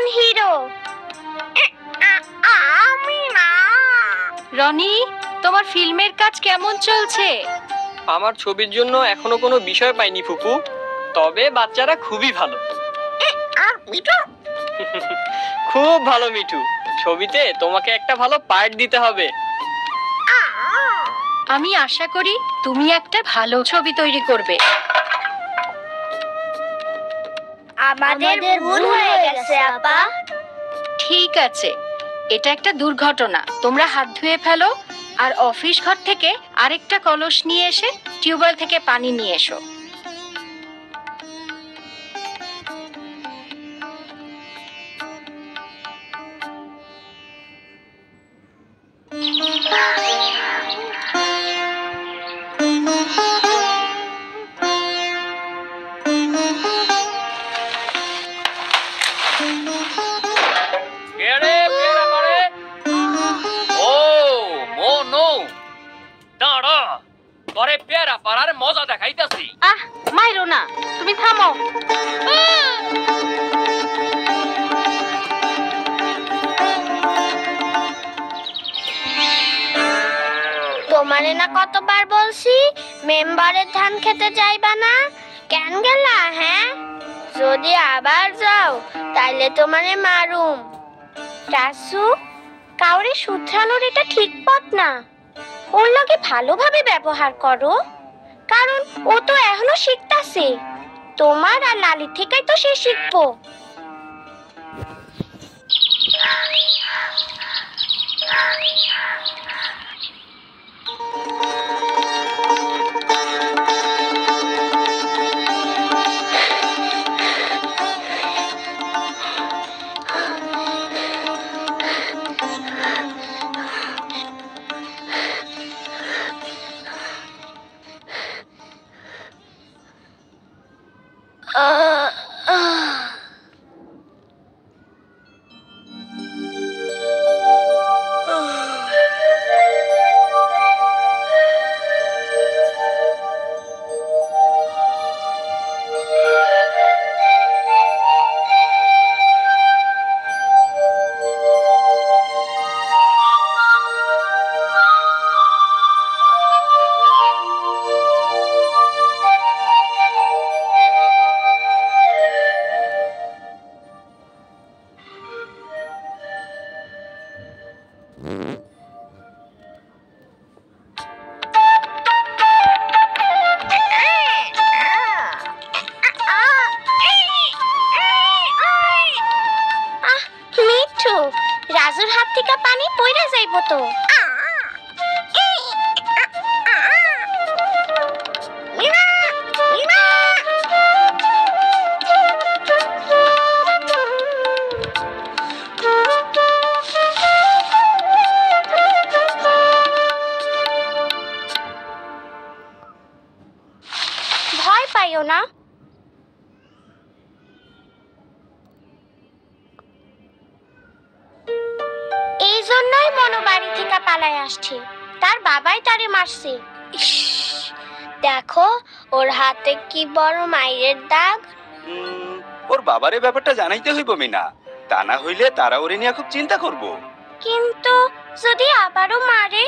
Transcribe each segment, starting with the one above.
একজন হিরো। আমি না। রনি, তোমার ফিল্মের কাজ কেমন চলছে? আমার ছবির জন্য এখনো কোনো বিষয় পাইনি ফুপু, তবে বাচ্চারা খুবই ভালো। আর মিঠু? খুব ভালো মিঠু, ছবিতে তোমাকে একটা ভালো পার্ট দিতে হবে। আমি আশা করি তুমি একটা ভালো ছবি তৈরি করবে। আমাদের ভুল হয়ে গেছে আপা। ঠিক আছে, এটা একটা দুর্ঘটনা। তোমরা হাত ধুয়ে ফেলো আর অফিস ঘর থেকে আরেকটা কলস নিয়ে এসে টিউবওয়েল থেকে পানি নিয়ে এসো। মজা দেখাইতেছি। মাইরো না, তুমি থামো। তোমারে না কতবার বলছি মেম্বারের ধান খেতে যাইবা না, কেন গেলা? হ্যাঁ, যদি আবার যাও তাইলে তোমারে মারুম। রাসু, কাউরে শুধরানোর এটা ঠিক পথ না। ওর লগে ভালোভাবে ব্যবহার করো, কারণ ও তো এখনো শিখতাছে। তোমার আর লালি থেকেই তো সে শিখবো। রাজুর হাত থেকে পানি পড়ে যাইব তো। ভয় পাইও না। এই জন্যই মনো বাড়ি থেকে পালায় আসছে, তার বাবাই তারে মারছে। দেখো ওর হাতে কি বড় মায়ের দাগ। ওর বাবারে ব্যাপারটা জানাইতে হইব মিনা, তা না হইলে তারা ওরে নিয়ে খুব চিন্তা করব। কিন্তু যদি আবারও মারে?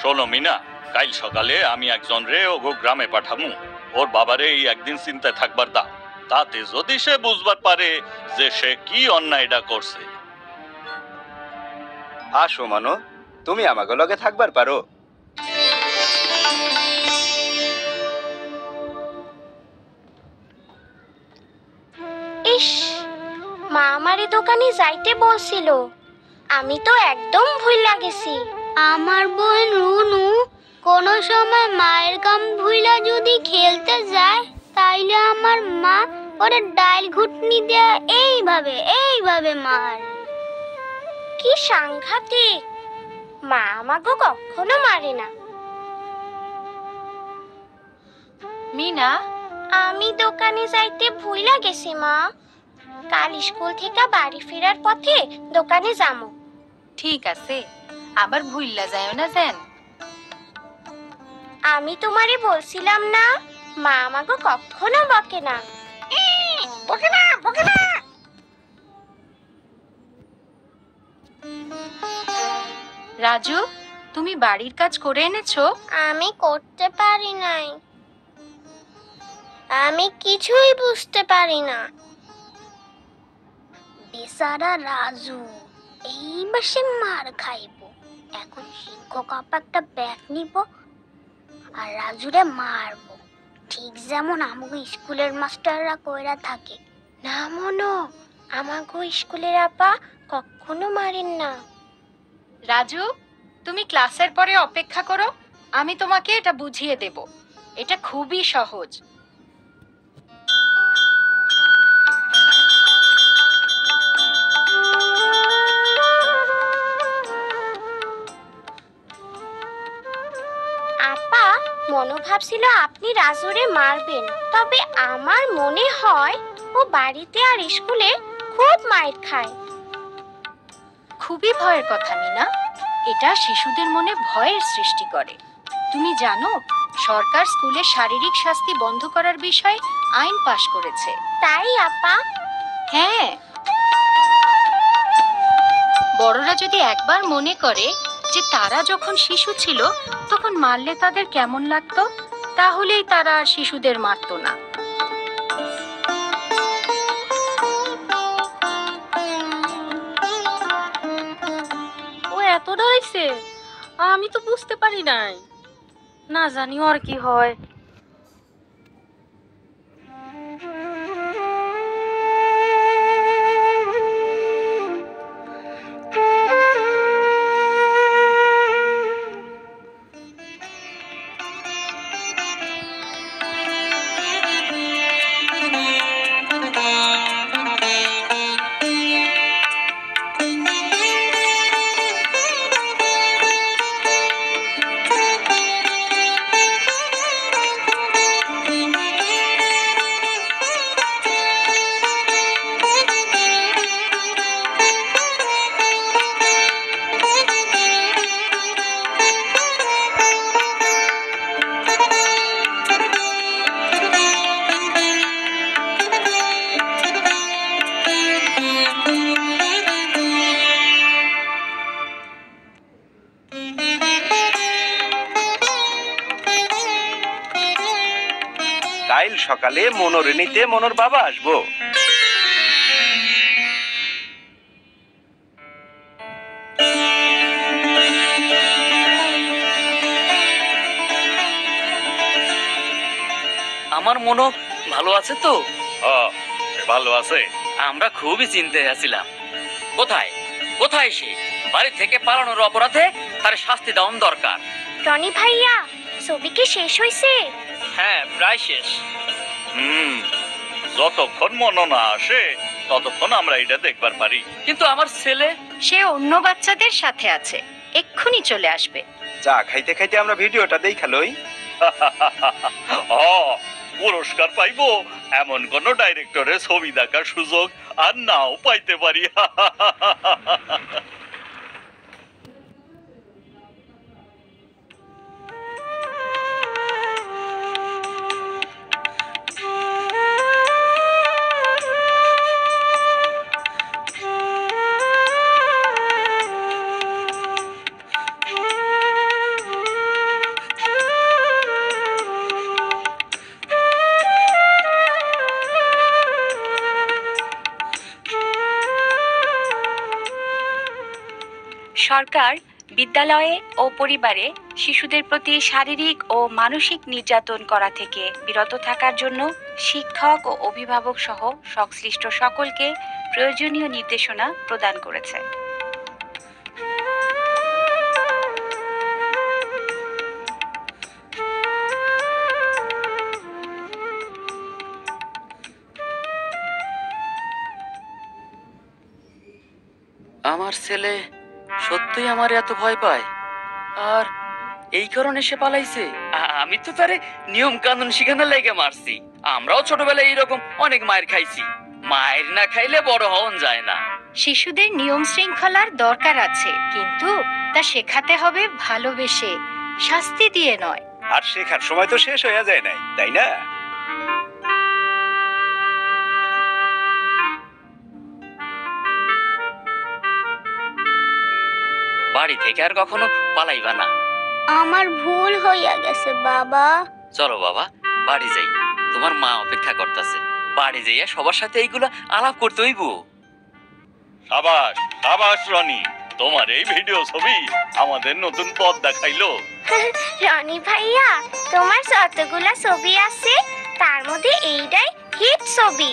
শোনো মিনা, কাল সকালে আমি একজন রে ওগো গ্রামে পাঠামু। ওর বাবারে এই একদিন চিন্তায় থাকবার দাও, তাতে যদি সে বুঝবার পারে যে সে কি অন্যায়টা করছে। আসো মানো, তুমি আমাকে লগে থাকবার পারো। ইস, মা আমারে দোকানে যাইতে বলছিল, আমি তো একদম ভুইলা গেছি। আমার বোন রুনু কোন সময় মায়ের কাম ভুইলা যদি খেলতে যায়, তাইলে আমার মা ওরে ডাইল ঘুটনি দেয়া এইভাবে মার। কি সাংঘাতিক! মা আমাকে কখনো মারে না। মিনা, আমি দোকানে যাইতে ভুইলা গেছি মা। কাল স্কুল থেকে বাড়ি ফেরার পথে দোকানে যামু। ঠিক আছে, আবার ভুইল্লা যাও না যেন। আমি তোমারে বলছিলাম না, মা আমাকে কখনো বকে না। বকে না। রাজু, তুমি বাড়ির কাজ করে এনেছো? আমি করতে পারি নাই। আমি কিছুই বুঝতে পারি না। বেচারা রাজু এই মাসে মার খাইব। এখন শিক্ষক আপা একটা ব্যাগ নিব আর রাজুরে মারব, ঠিক যেমন আমাগো স্কুলের মাস্টাররা কইরা থাকে। না মনো, আমাগো স্কুলের আপা কখনো মারেন না। রাজু, তুমি ক্লাসের পরে অপেক্ষা করো, আমি তোমাকে এটা বুঝিয়ে দেব। এটা খুবই সহজ। আপা, মনোভাব ছিল আপনি রাজুরে মারবেন, তবে আমার মনে হয় ও বাড়িতে আর স্কুলে খুব মাইর খায়। খুবই ভয়ের কথা মিনা, এটা শিশুদের মনে ভয়ের সৃষ্টি করে। তুমি জানো, সরকার স্কুলে শারীরিক শাস্তি বন্ধ করার বিষয়ে আইন পাশ করেছে। তাই আপা? হ্যাঁ, বড়রা যদি একবার মনে করে যে তারা যখন শিশু ছিল তখন মারলে তাদের কেমন লাগতো, তাহলেই তারা আর শিশুদের মারতো না। ও এত ডরাইছে, আমি তো বুঝতে পারি নাই। না জানি ওর কি হয়। কাল সকালে মনোর নিতে মনোর বাবা আসবো। আমার মনো ভালো আছে তো? সে ভালো আছে। আমরা খুবই চিন্তায় আছিলাম। কোথায় কোথায় সে? বাড়ি থেকে পালানোর অপরাধে তার শাস্তি দেওয়া দরকার। টনি ভাইয়া, ছবি কি শেষ হইছে? হ্যাঁ, প্রায় শেষ। যতক্ষণ মনো না আসে ততক্ষণ আমরা এটা দেখবার পারি। কিন্তু আমার ছেলে? সে অন্য বাচ্চাদের সাথে আছে, এক্ষুনি চলে আসবে। চা খাইতে খাইতে আমরা ভিডিওটা দেখালই। পুরস্কার পাইবো এমন কোন ডাইরেক্টরের ছবি দেখার সুযোগ আর নাও পাইতে পারি। সরকার বিদ্যালয়ে ও পরিবারে শিশুদের প্রতি শারীরিক ও মানসিক নির্যাতন করা থেকে বিরত থাকার জন্য শিক্ষক ও অভিভাবক সহ সংশ্লিষ্ট সকলকে প্রয়োজনীয় নির্দেশনা প্রদান করেছে। আমার ছেলে সত্যিই আমার এত ভয় পায়, আর এই কারণে সে পালাইছে? আমি তো তারে নিয়ম কানুন শিখানোর লাইগা মারছি। আমরাও ছোটবেলায় এইরকম অনেক মায়ের খাইছি। মায়ের না খাইলে বড় হওয়া যায় না। শিশুদের নিয়ম শৃঙ্খলার দরকার আছে, কিন্তু তা শেখাতে হবে ভালোবেসে, শাস্তি দিয়ে নয়। আর শেখার সময় তো শেষ হয়ে যায় নাই, তাই না? বাড়ি থেকে আর কখনো পালাইবা না। আমার ভুল হইয়া গেছে বাবা। চলো বাবা বাড়ি যাই, তোমার মা অপেক্ষা করতেছে। বাড়ি যাইয়া সবার সাথে এইগুলা আলাপ করতে হইব। সাবাস সাবাস রনি, তোমার এই ভিডিও ছবি আমাদের নতুন পথ দেখাইলো। রনি ভাইয়া, তোমার যতগুলা ছবি আছে তার মধ্যে এইটাই হিট ছবি।